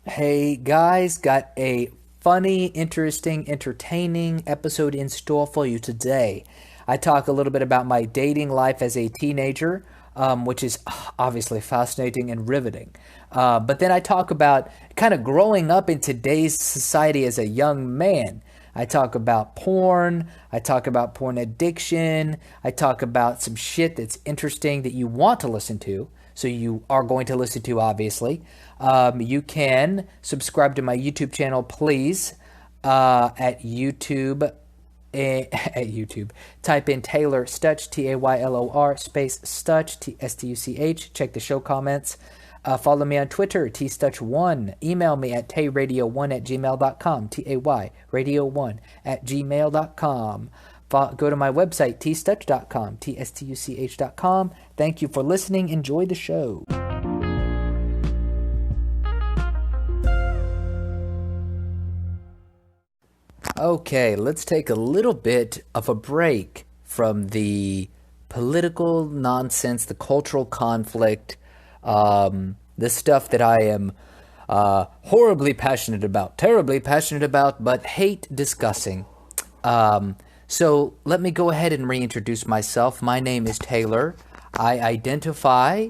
Hey guys, got a funny, interesting, entertaining episode in store for you today. I talk a little bit about my dating life as a teenager, which is obviously fascinating and riveting. But then I talk about kind of growing up in today's society as a young man. I talk about porn. I talk about porn addiction. I talk about some shit that's interesting that you want to listen to. So you are going to listen to, obviously. You can subscribe to my YouTube channel, please, at YouTube. At YouTube, type in Taylor Stutch, Taylor space Stutch, Stuch. Check the show comments. Follow me on Twitter, tstutch1. Email me at tayradio1 at gmail.com, tayradio1 at gmail.com. Go to my website, tstutch.com, tstuch.com. Thank you for listening. Enjoy the show. Okay, let's take a little bit of a break from the political nonsense, the cultural conflict, the stuff that I am horribly passionate about, terribly passionate about, but hate discussing. So let me go ahead and reintroduce myself. My name is Taylor. I identify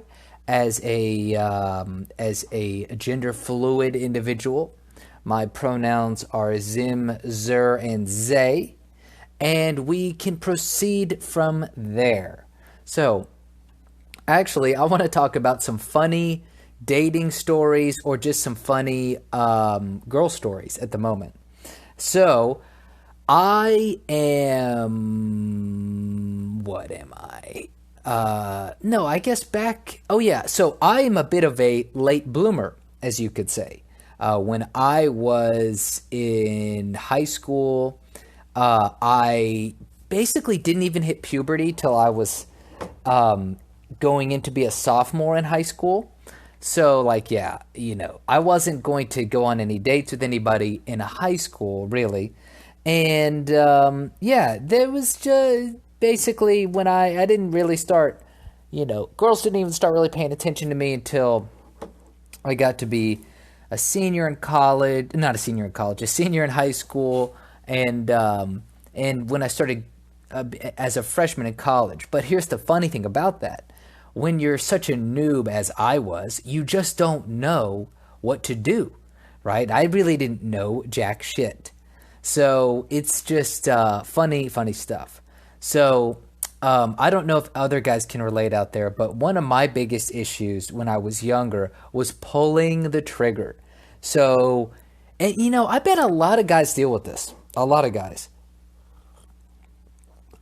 as a gender fluid individual. My pronouns are Zim, Zer, and Zay, and we can proceed from there. So, actually, I want to talk about some funny dating stories or just some funny girl stories at the moment. So, I am. What am I? No, I guess back. Oh, yeah. So, I am a bit of a late bloomer, as you could say. When I was in high school, I basically didn't even hit puberty till I was going in to be a sophomore in high school. So, like, yeah, I wasn't going to go on any dates with anybody in high school, really. And, yeah, there was just basically when I didn't really start, girls didn't even start really paying attention to me until I got to be a senior in college, not a senior in college, a senior in high school, and when I started as a freshman in college. But here's the funny thing about that. When you're such a noob as I was, you just don't know what to do, right? I really didn't know jack shit. So it's just funny stuff. So I don't know if other guys can relate out there, but one of my biggest issues when I was younger was pulling the trigger. So, and I bet a lot of guys deal with this. A lot of guys.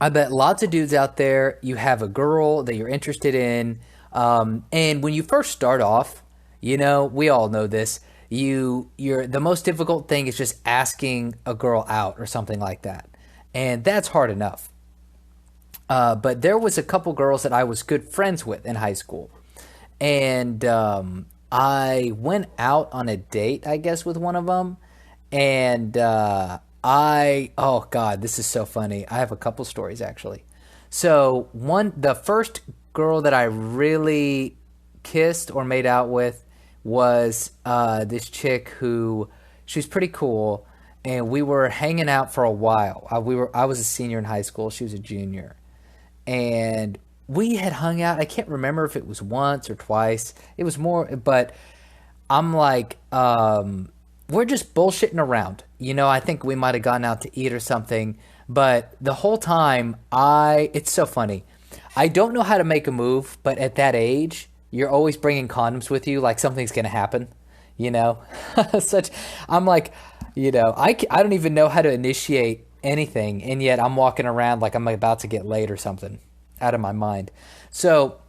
I bet lots of dudes out there, you have a girl that you're interested in. And when you first start off, we all know this. You're the most difficult thing is just asking a girl out or something like that. And that's hard enough. But there was a couple girls that I was good friends with in high school. And I went out on a date, I guess, with one of them. And oh God, this is so funny. I have a couple stories actually. So the first girl that I really kissed or made out with was this chick who, she was pretty cool. And we were hanging out for a while. I was a senior in high school. She was a junior. And we had hung out. I can't remember if it was once or twice. It was more, but I'm like, we're just bullshitting around. I think we might have gone out to eat or something. But the whole time, it's so funny. I don't know how to make a move, but at that age, you're always bringing condoms with you, like something's going to happen, Such, I'm like, I don't even know how to initiate anything, and yet I'm walking around like I'm about to get laid or something, out of my mind. So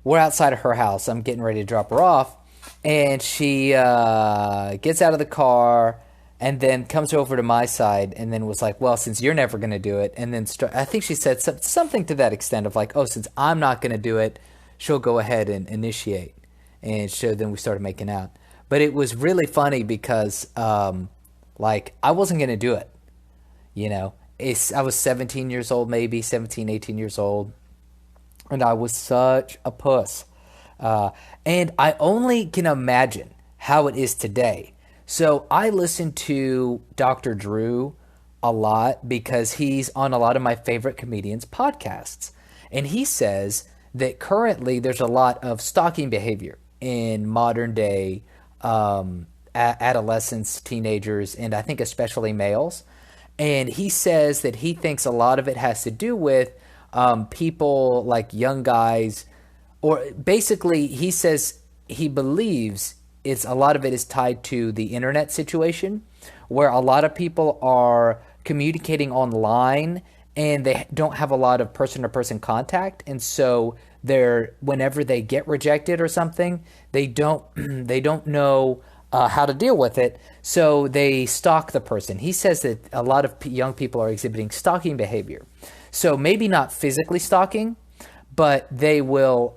we're outside of her house. I'm getting ready to drop her off, and she gets out of the car and then comes over to my side and then was like, well, since you're never going to do it, and then I think she said something to that extent of like, oh, since I'm not going to do it, she'll go ahead and initiate. And so then we started making out. But it was really funny because like, I wasn't going to do it, I was 17 years old, maybe 17, 18 years old. And I was such a puss. Uh, and I only can imagine how it is today. So I listen to Dr. Drew a lot because he's on a lot of my favorite comedians' podcasts. And he says that currently there's a lot of stalking behavior in modern day adolescents, teenagers, and I think especially males. And he says that he thinks a lot of it has to do with people like young guys, or basically, he says he believes it's a lot of it is tied to the internet situation, where a lot of people are communicating online and they don't have a lot of person to person contact, and so they're whenever they get rejected or something, they don't they don't know how to deal with it, so they stalk the person. He says that a lot of young people are exhibiting stalking behavior. So maybe not physically stalking, but they will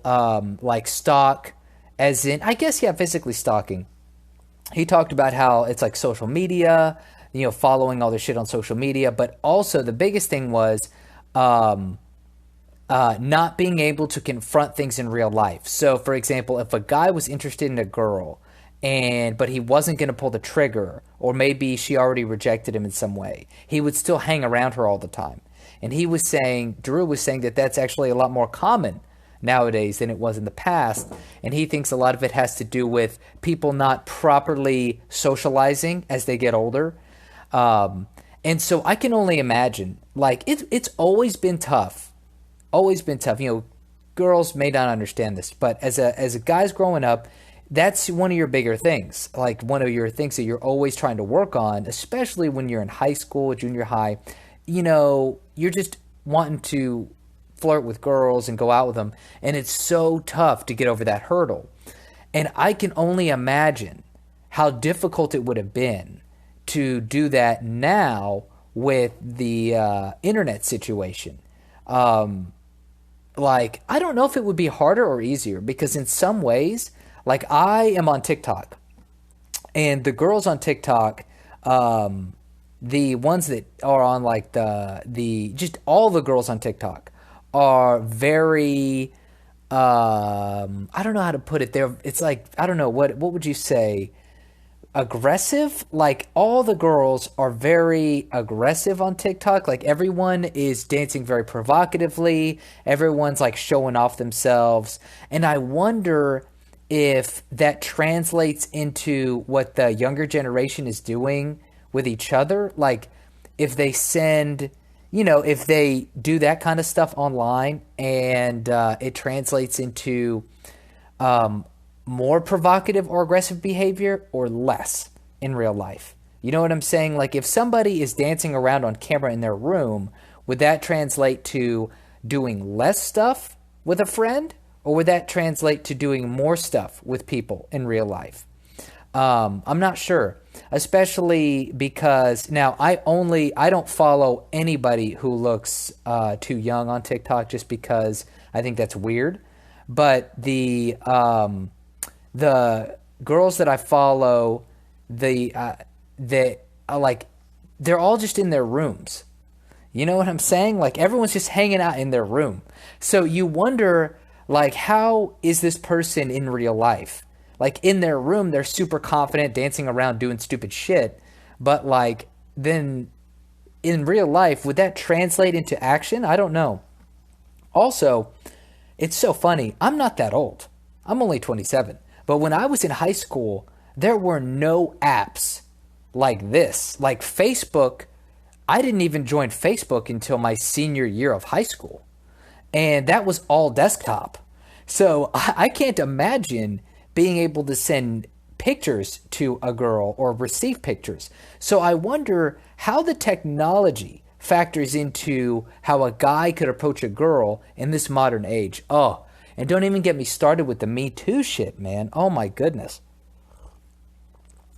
like stalk, as in, I guess, yeah, physically stalking. He talked about how it's like social media, following all this shit on social media, but also the biggest thing was um, not being able to confront things in real life. So, for example, if a guy was interested in a girl, but he wasn't going to pull the trigger, or maybe she already rejected him in some way, he would still hang around her all the time. And Drew was saying that that's actually a lot more common nowadays than it was in the past. And he thinks a lot of it has to do with people not properly socializing as they get older. And so I can only imagine, like, it's always been tough. Girls may not understand this, but as a guy's growing up, that's one of your bigger things. Like, one of your things that you're always trying to work on, especially when you're in high school, junior high. You're just wanting to flirt with girls and go out with them, and it's so tough to get over that hurdle. And I can only imagine how difficult it would have been to do that now with the internet situation. Like, I don't know if it would be harder or easier, because in some ways, like, I am on TikTok, and the girls on TikTok, the ones that are on, like, the just all the girls on TikTok are very, I don't know how to put it. It's like, I don't know, what would you say? Aggressive? Like, all the girls are very aggressive on TikTok. Like, everyone is dancing very provocatively. Everyone's like showing off themselves. And I wonder if that translates into what the younger generation is doing with each other. Like, if they send, if they do that kind of stuff online, and it translates into more provocative or aggressive behavior, or less in real life. You know what I'm saying? Like, if somebody is dancing around on camera in their room, would that translate to doing less stuff with a friend? Or would that translate to doing more stuff with people in real life? I'm not sure, especially because now I don't follow anybody who looks too young on TikTok, just because I think that's weird. But the girls that I follow, that are like, they're all just in their rooms. You know what I'm saying? Like, everyone's just hanging out in their room. So you wonder, like, how is this person in real life? Like, in their room, they're super confident, dancing around, doing stupid shit. But, like, then in real life, would that translate into action? I don't know. Also, it's so funny. I'm not that old. I'm only 27. But when I was in high school, there were no apps like this. Like, Facebook, I didn't even join Facebook until my senior year of high school. And that was all desktop. So I can't imagine being able to send pictures to a girl or receive pictures. So I wonder how the technology factors into how a guy could approach a girl in this modern age. Oh, and don't even get me started with the Me Too shit, man. Oh my goodness.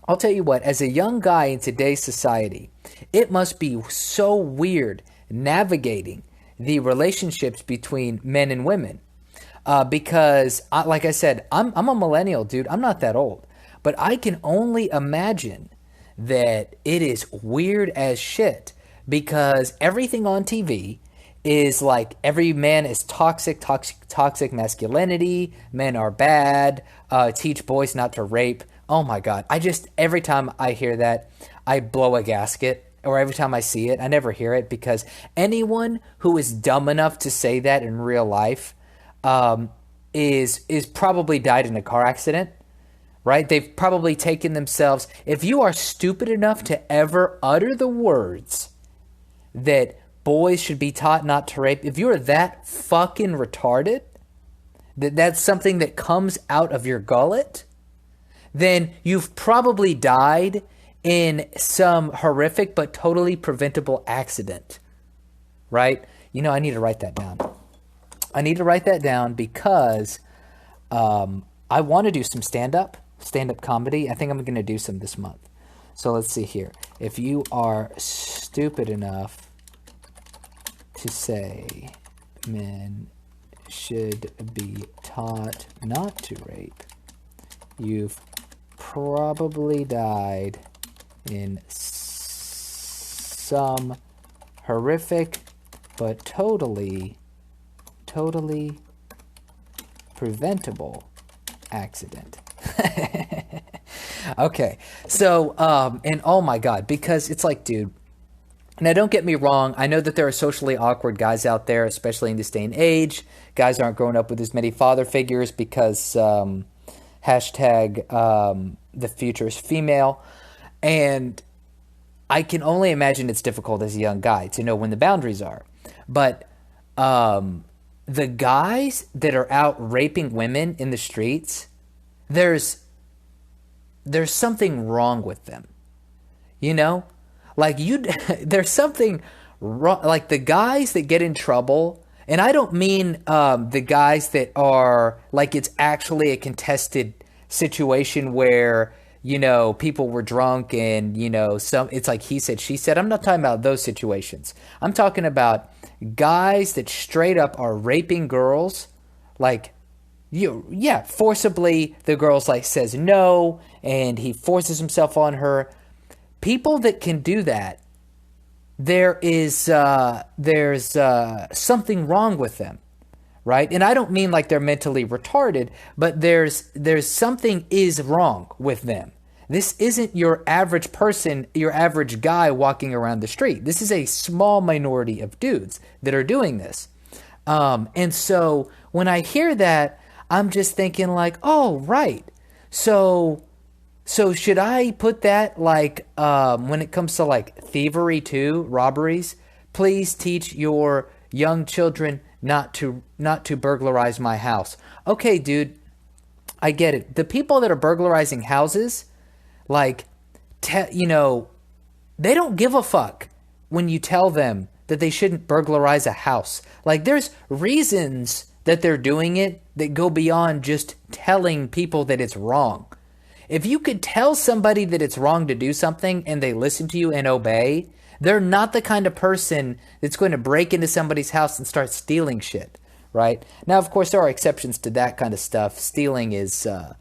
I'll tell you what, as a young guy in today's society, it must be so weird navigating the relationships between men and women. Because, like I said, I'm a millennial, dude. I'm not that old. But I can only imagine that it is weird as shit, because everything on TV is like every man is toxic masculinity. Men are bad. Teach boys not to rape. Oh my God. Every time I hear that, I blow a gasket. Or every time I see it, I never hear it, because anyone who is dumb enough to say that in real life um, is probably died in a car accident, right? They've probably taken themselves. If you are stupid enough to ever utter the words that boys should be taught not to rape, if you're that fucking retarded, that's something that comes out of your gullet, then you've probably died in some horrific but totally preventable accident, right? I need to write that down. I need to write that down because I want to do some stand-up comedy. I think I'm going to do some this month. So let's see here. If you are stupid enough to say men should be taught not to rape, you've probably died in some horrific but totally preventable accident. Okay, so and oh my God, because it's like, dude, now don't get me wrong, I know that there are socially awkward guys out there, especially in this day and age. Guys aren't growing up with as many father figures because hashtag the future is female. And I can only imagine it's difficult as a young guy to know when the boundaries are. But the guys that are out raping women in the streets, there's something wrong with them. Like there's something wrong. Like the guys that get in trouble, and I don't mean the guys that are like it's actually a contested situation where people were drunk and, it's like he said, she said. I'm not talking about those situations. I'm talking about guys that straight up are raping girls, like, forcibly. The girl's like says no, and he forces himself on her. People that can do that, there's something wrong with them. Right? And I don't mean like they're mentally retarded, but there's something is wrong with them. This isn't your average person, your average guy walking around the street. This is a small minority of dudes that are doing this. And so when I hear that, I'm just thinking like, oh, right. So should I put that like when it comes to like thievery too, robberies, please teach your young children not to burglarize my house. Okay, dude, I get it. The people that are burglarizing houses, like, they don't give a fuck when you tell them that they shouldn't burglarize a house. Like, there's reasons that they're doing it that go beyond just telling people that it's wrong. If you could tell somebody that it's wrong to do something and they listen to you and obey, they're not the kind of person that's going to break into somebody's house and start stealing shit, right? Now, of course, there are exceptions to that kind of stuff. Stealing is a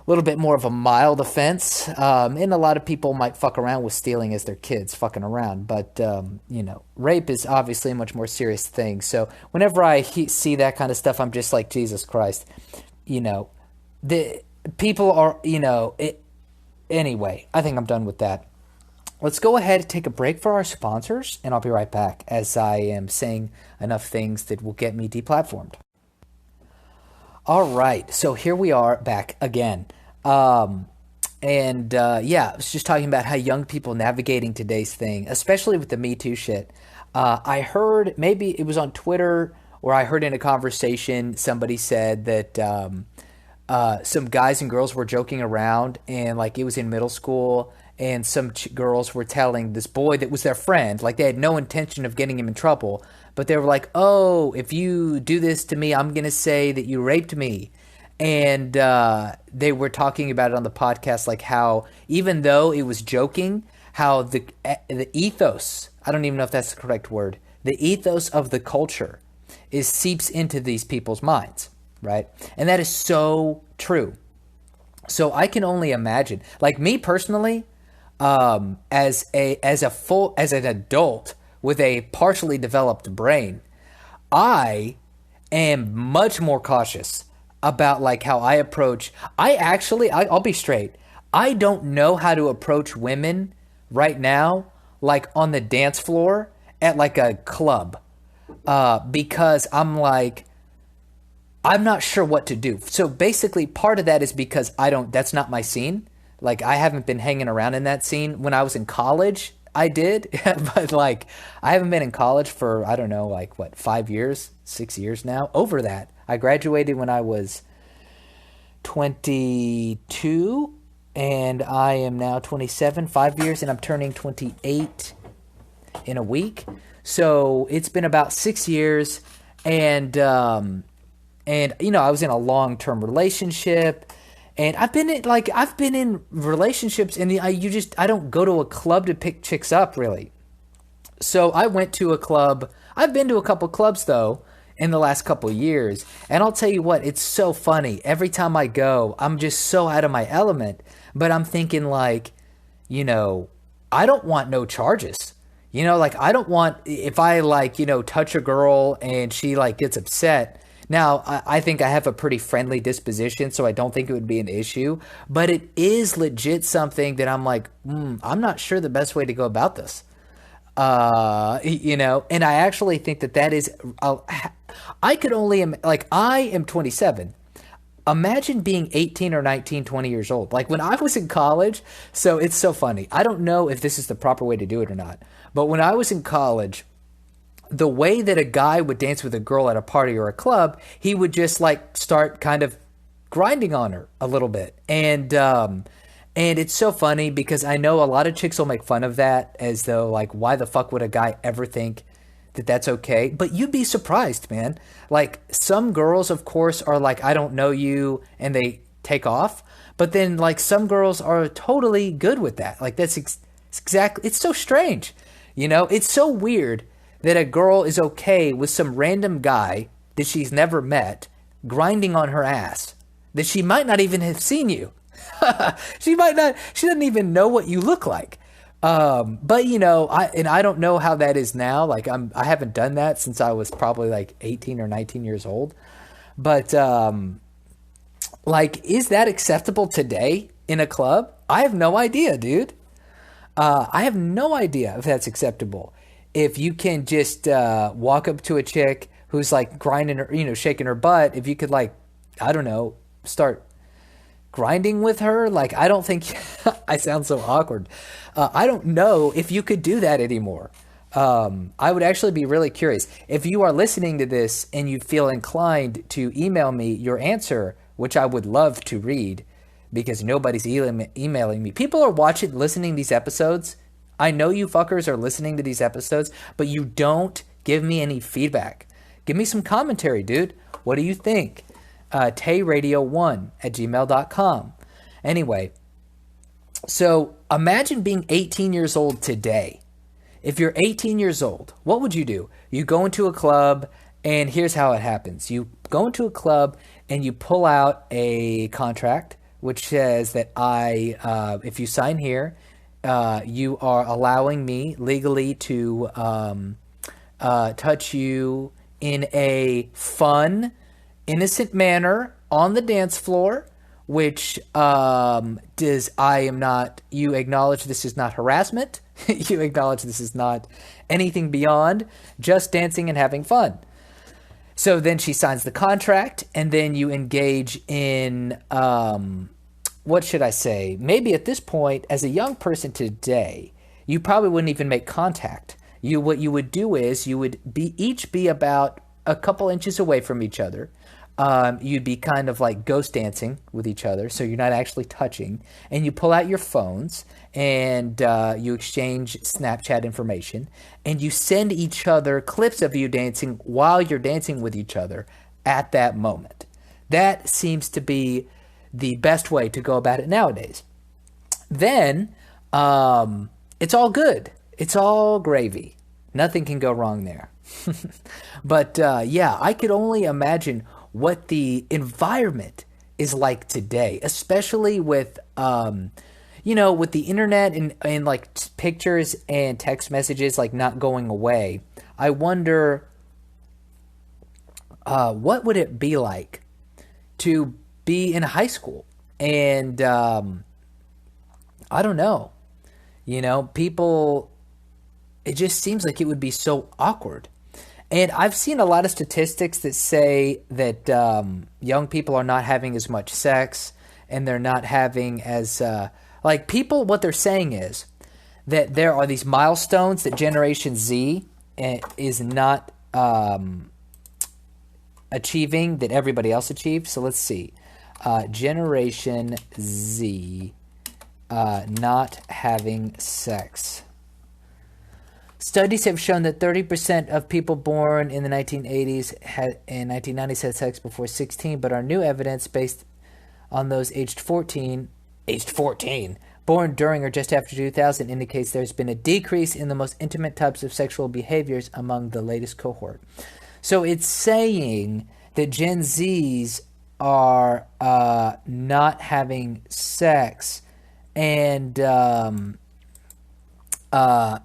little bit more of a mild offense, and a lot of people might fuck around with stealing as their kids, fucking around. But, rape is obviously a much more serious thing. So whenever I see that kind of stuff, I'm just like, Jesus Christ, the people are, anyway, I think I'm done with that. Let's go ahead and take a break for our sponsors, and I'll be right back as I am saying enough things that will get me deplatformed. All right, so here we are back again. I was just talking about how young people navigating today's thing, especially with the Me Too shit. I heard, maybe it was on Twitter, or I heard in a conversation, somebody said that some guys and girls were joking around, and like it was in middle school, and some girls were telling this boy that was their friend, like they had no intention of getting him in trouble, but they were like, oh, if you do this to me, I'm going to say that you raped me. And they were talking about it on the podcast, like how even though it was joking, how the ethos, I don't even know if that's the correct word, the ethos of the culture seeps into these people's minds, right? And that is so true. So I can only imagine, like me personally, as an adult with a partially developed brain, I am much more cautious about like how I approach. I'll be straight. I don't know how to approach women right now, like on the dance floor at like a club, because I'm not sure what to do. So basically, part of that is because that's not my scene. Like, I haven't been hanging around in that scene. When I was in college, I did. But, like, I haven't been in college for, I don't know, like, what, 5 years, 6 years now? Over that. I graduated when I was 22, and I am now 27, 5 years, and I'm turning 28 in a week. So it's been about 6 years, and you know, I was in a long-term relationship, and I've been in relationships, and I don't go to a club to pick chicks up really. So I went to a club. I've been to a couple clubs though in the last couple years, and I'll tell you what, it's so funny. Every time I go, I'm just so out of my element, but I'm thinking like, you know, I don't want no charges. You know, like I don't want, if I like, you know, touch a girl and she like gets upset. Now, I think I have a pretty friendly disposition, so I don't think it would be an issue. But it is legit something that I'm like, I'm not sure the best way to go about this. You know, and I actually think that is, I could only, like, I am 27. Imagine being 18 or 19, 20 years old. Like when I was in college, so it's so funny. I don't know if this is the proper way to do it or not. But when I was in college, the way that a guy would dance with a girl at a party or a club, he would just like start kind of grinding on her a little bit. And it's so funny because I know a lot of chicks will make fun of that as though like, why the fuck would a guy ever think that that's okay? But you'd be surprised, man. Like some girls, of course, are like, I don't know you, and they take off. But then like some girls are totally good with that. Like that's exactly, it's so strange. You know, it's so weird that a girl is okay with some random guy that she's never met grinding on her ass, that she might not even have seen you. She doesn't even know what you look like. But you know, I don't know how that is now. Like I haven't done that since I was probably like 18 or 19 years old. But, like, is that acceptable today in a club? I have no idea, dude. I have no idea if that's acceptable. If you can just walk up to a chick who's like grinding her, you know, shaking her butt, if you could like, I don't know, start grinding with her, like I don't think I sound so awkward. I don't know if you could do that anymore. I would actually be really curious. If you are listening to this and you feel inclined to email me your answer, which I would love to read because nobody's emailing me. People are listening to these episodes. I know you fuckers are listening to these episodes, but you don't give me any feedback. Give me some commentary, dude. What do you think? tayradio1@gmail.com. Anyway, so imagine being 18 years old today. If you're 18 years old, what would you do? You go into a club, and here's how it happens. You go into a club, and you pull out a contract, which says that if you sign here, you are allowing me legally to touch you in a fun, innocent manner on the dance floor, which you acknowledge this is not harassment. You acknowledge this is not anything beyond just dancing and having fun. So then she signs the contract, and then you engage in, what should I say? Maybe at this point, as a young person today, you probably wouldn't even make contact. What you would do is you would each be about a couple inches away from each other. You'd be kind of like ghost dancing with each other, so you're not actually touching. And you pull out your phones, and you exchange Snapchat information, and you send each other clips of you dancing while you're dancing with each other at that moment. That seems to be the best way to go about it nowadays. Then it's all good. It's all gravy. Nothing can go wrong there. But yeah, I could only imagine what the environment is like today, especially with, with the internet and like pictures and text messages like not going away, I wonder what would it be like to be in high school? And I don't know. People, it just seems like it would be so awkward. And I've seen a lot of statistics that say that young people are not having as much sex, and they're not having as like people. What they're saying is that there are these milestones that Generation Z is not achieving that everybody else achieved. So let's see, Generation Z not having sex. Studies have shown that 30% of people born in the 1980s and 1990s had sex before 16, but our new evidence based on those aged 14, born during or just after 2000 indicates there's been a decrease in the most intimate types of sexual behaviors among the latest cohort. So it's saying that Gen Zs are not having sex, and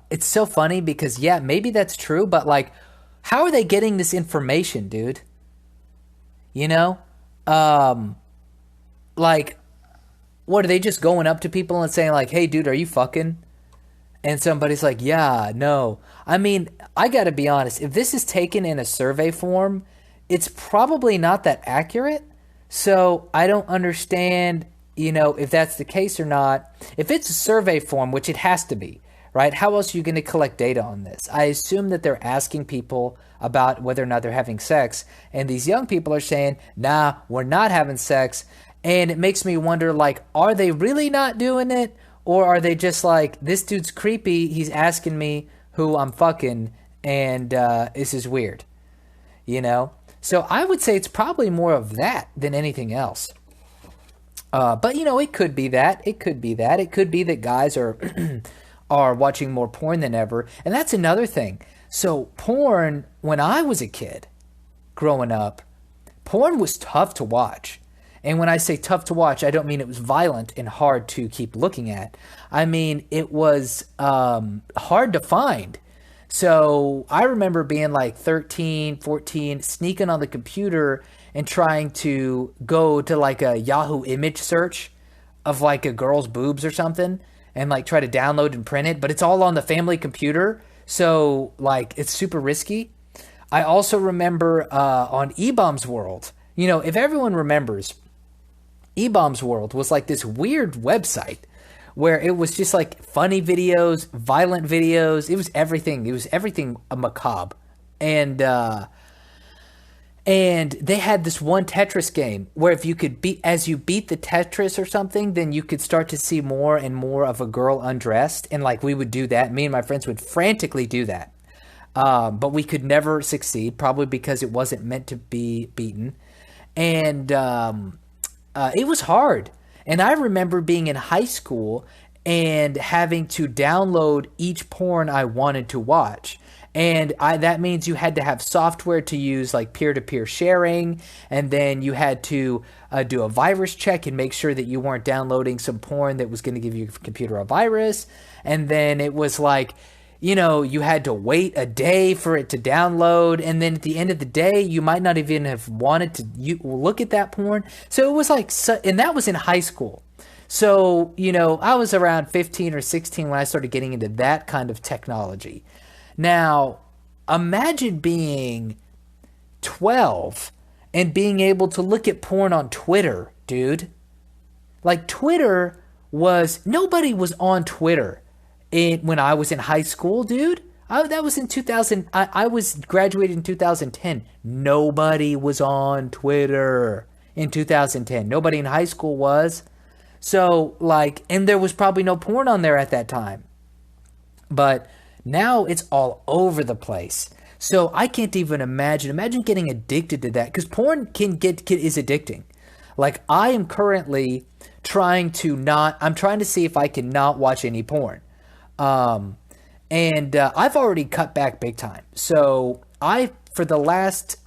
it's so funny because, yeah, maybe that's true, but like, how are they getting this information, dude? Like, what are they just going up to people and saying like, "Hey, dude, are you fucking?" And somebody's like, "Yeah, no." I mean, I got to be honest. If this is taken in a survey form, it's probably not that accurate. So I don't understand, if that's the case or not. If it's a survey form, which it has to be, right? How else are you going to collect data on this? I assume that they're asking people about whether or not they're having sex. And these young people are saying, nah, we're not having sex. And it makes me wonder, like, are they really not doing it? Or are they just like, this dude's creepy, he's asking me who I'm fucking, and this is weird, So I would say it's probably more of that than anything else. But, it could be that. It could be that. It could be that guys are are watching more porn than ever. And that's another thing. So porn, when I was a kid growing up, porn was tough to watch. And when I say tough to watch, I don't mean it was violent and hard to keep looking at. I mean, it was hard to find. So I remember being like 13, 14, sneaking on the computer and trying to go to like a Yahoo image search of like a girl's boobs or something and like try to download and print it. But it's all on the family computer. So like it's super risky. I also remember on E-Bombs World, if everyone remembers, E-Bombs World was like this weird website where it was just like funny videos, violent videos. It was everything. It was everything macabre. And they had this one Tetris game where if you could as you beat the Tetris or something, then you could start to see more and more of a girl undressed. And like we would do that. Me and my friends would frantically do that. But we could never succeed, probably because it wasn't meant to be beaten. And it was hard. And I remember being in high school and having to download each porn I wanted to watch. And that means you had to have software to use, like peer-to-peer sharing. And then you had to do a virus check and make sure that you weren't downloading some porn that was going to give your computer a virus. And then it was like, you had to wait a day for it to download. And then at the end of the day, you might not even have wanted to look at that porn. So it was like, and that was in high school. So, I was around 15 or 16 when I started getting into that kind of technology. Now, imagine being 12 and being able to look at porn on Twitter, dude. Like Twitter nobody was on Twitter when I was in high school, dude. That was in 2000. I was graduated in 2010. Nobody was on Twitter in 2010. Nobody in high school was. So, like, and there was probably no porn on there at that time. But now it's all over the place. So I can't even imagine. Imagine getting addicted to that, because porn is addicting. Like, I am currently trying to see if I can not watch any porn. And I've already cut back big time. So for the last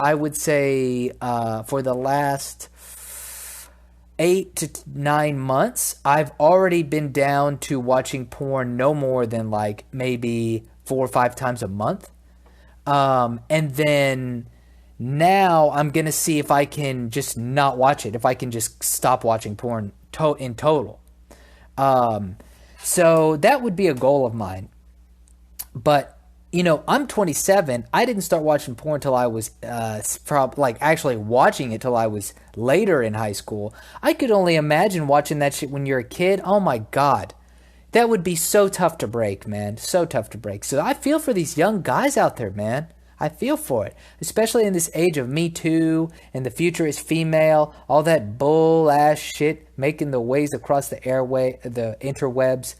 8 to 9 months, I've already been down to watching porn no more than like maybe 4 or 5 times a month. And then now I'm gonna see if I can just not watch it, if I can just stop watching porn in total. Um, so that would be a goal of mine. But I'm 27. I didn't start watching porn till I was like actually watching it till I was later in high school. I could only imagine watching that shit when you're a kid. Oh my god. That would be so tough to break, man. So tough to break. So I feel for these young guys out there, man. I feel for it, especially in this age of Me Too and the future is female, all that bull ass shit making the waves across the interwebs.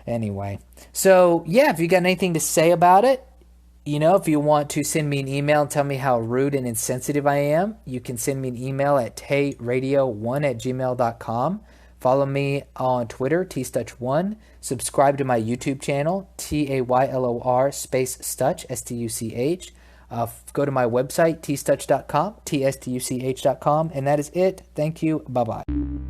Anyway, so yeah, if you got anything to say about it, if you want to send me an email and tell me how rude and insensitive I am, you can send me an email at tayradio1@gmail.com. Follow me on Twitter, tstutch1. Subscribe to my YouTube channel, TAYLOR space Stutch, STUCH. Go to my website, tstutch.com, TSTUCH.com. And that is it. Thank you. Bye-bye.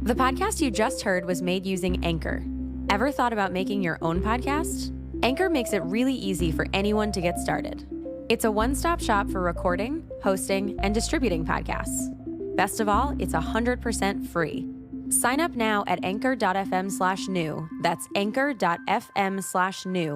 The podcast you just heard was made using Anchor. Ever thought about making your own podcast? Anchor makes it really easy for anyone to get started. It's a one-stop shop for recording, hosting, and distributing podcasts. Best of all, it's 100% free. Sign up now at anchor.fm/new. That's anchor.fm/new